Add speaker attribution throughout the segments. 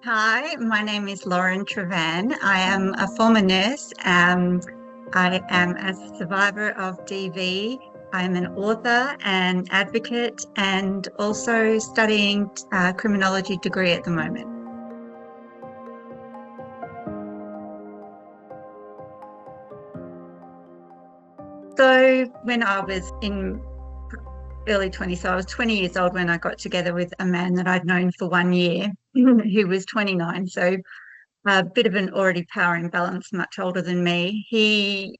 Speaker 1: Hi, my name is Lauren Trevan. I am a former nurse. I am a survivor of DV. I'm an author and advocate and also studying a criminology degree at the moment. So when I was in early 20s, so I was 20 years old when I got together with a man that I'd known for 1 year, who was 29. So a bit of an already power imbalance, much older than me. He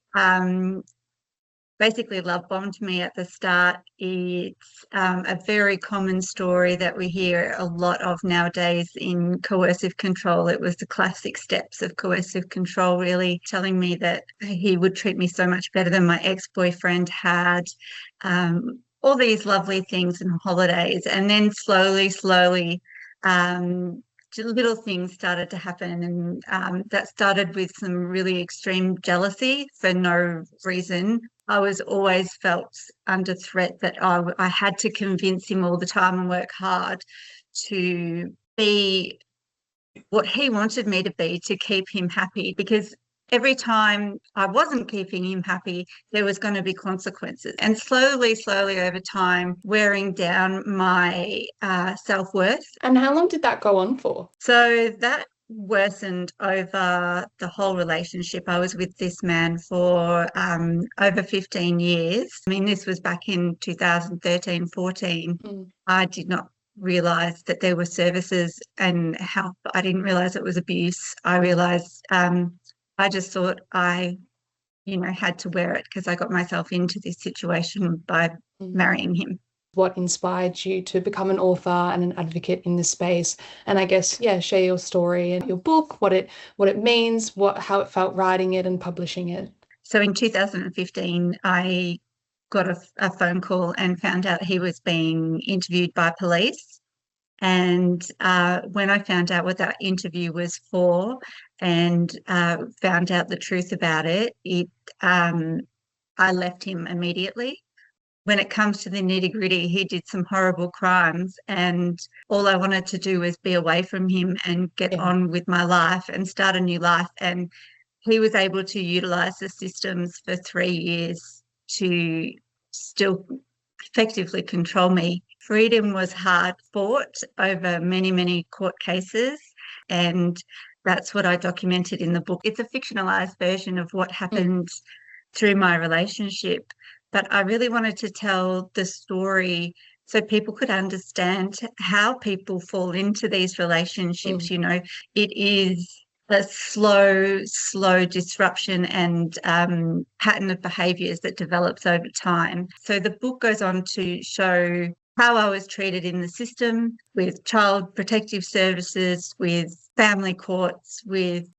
Speaker 1: basically love bombed me at the start. It's a very common story that we hear a lot of nowadays in coercive control. It was the classic steps of coercive control, really telling me that he would treat me so much better than my ex-boyfriend had. All these lovely things and holidays. And then slowly, little things started to happen, and that started with some really extreme jealousy for no reason. I was always felt under threat that I had to convince him all the time and work hard to be what he wanted me to be to keep him happy, because every time I wasn't keeping him happy, there was going to be consequences. And slowly over time, wearing down my self-worth.
Speaker 2: And how long did that go on for?
Speaker 1: So that worsened over the whole relationship. I was with this man for over 15 years. I mean, this was back in 2013, 14. I did not realise that there were services and help. I didn't realise it was abuse. I realised I just thought I, had to wear it because I got myself into this situation by marrying him.
Speaker 2: What inspired you to become an author and an advocate in this space? And I guess, share your story and your book, what it means, how it felt writing it and publishing it.
Speaker 1: So in 2015, I got a phone call and found out he was being interviewed by police. And when I found out what that interview was for and found out the truth about it, I left him immediately. When it comes to the nitty-gritty, he did some horrible crimes, and all I wanted to do was be away from him and get on with my life and start a new life. And he was able to utilise the systems for 3 years to still effectively control me. Freedom was hard fought over many court cases, and that's what I documented in the book. It's a fictionalized version of what happened through my relationship, but I really wanted to tell the story so people could understand how people fall into these relationships. It is a slow disruption and pattern of behaviours that develops over time. So the book goes on to show how I was treated in the system, with child protective services, with family courts, with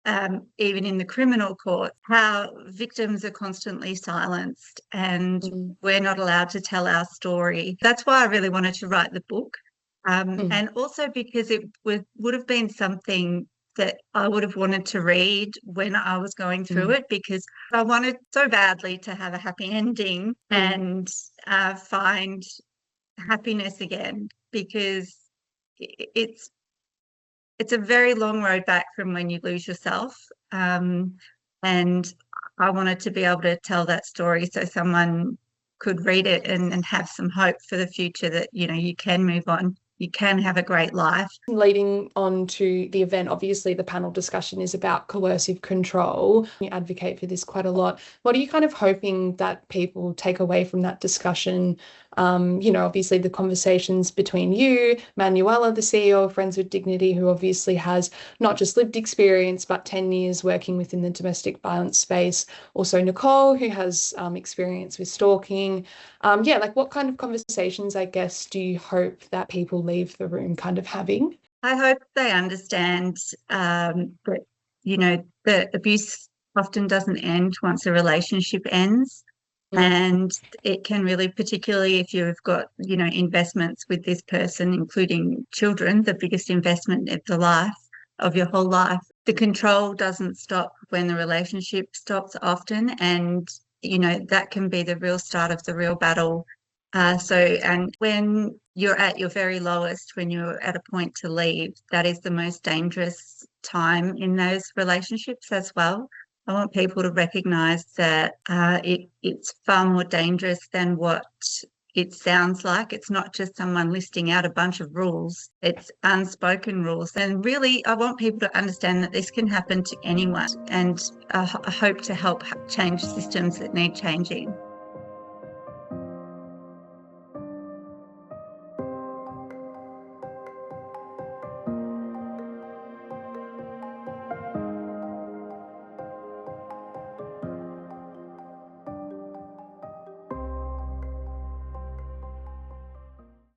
Speaker 1: even in the criminal court, how victims are constantly silenced and we're not allowed to tell our story. That's why I really wanted to write the book. And also because it would have been something that I would have wanted to read when I was going through it, because I wanted so badly to have a happy ending and find happiness again, because it's a very long road back from when you lose yourself. And I wanted to be able to tell that story so someone could read it and have some hope for the future that, you can move on. You can have a great life.
Speaker 2: Leading on to the event, obviously the panel discussion is about coercive control. You advocate for this quite a lot. What are you kind of hoping that people take away from that discussion? Obviously the conversations between you, Manuela, the CEO of Friends with Dignity, who obviously has not just lived experience, but 10 years working within the domestic violence space. Also Nicole, who has experience with stalking. What kind of conversations, I guess, do you hope that people leave the room kind of having?
Speaker 1: I hope they understand that, the abuse often doesn't end once a relationship ends. And it can really, particularly if you've got, investments with this person, including children, the biggest investment of your whole life. The control doesn't stop when the relationship stops often. And, that can be the real start of the real battle And when you're at your very lowest, when you're at a point to leave, that is the most dangerous time in those relationships as well. I want people to recognise that it's far more dangerous than what it sounds like. It's not just someone listing out a bunch of rules, it's unspoken rules. And really, I want people to understand that this can happen to anyone, and I hope to help change systems that need changing.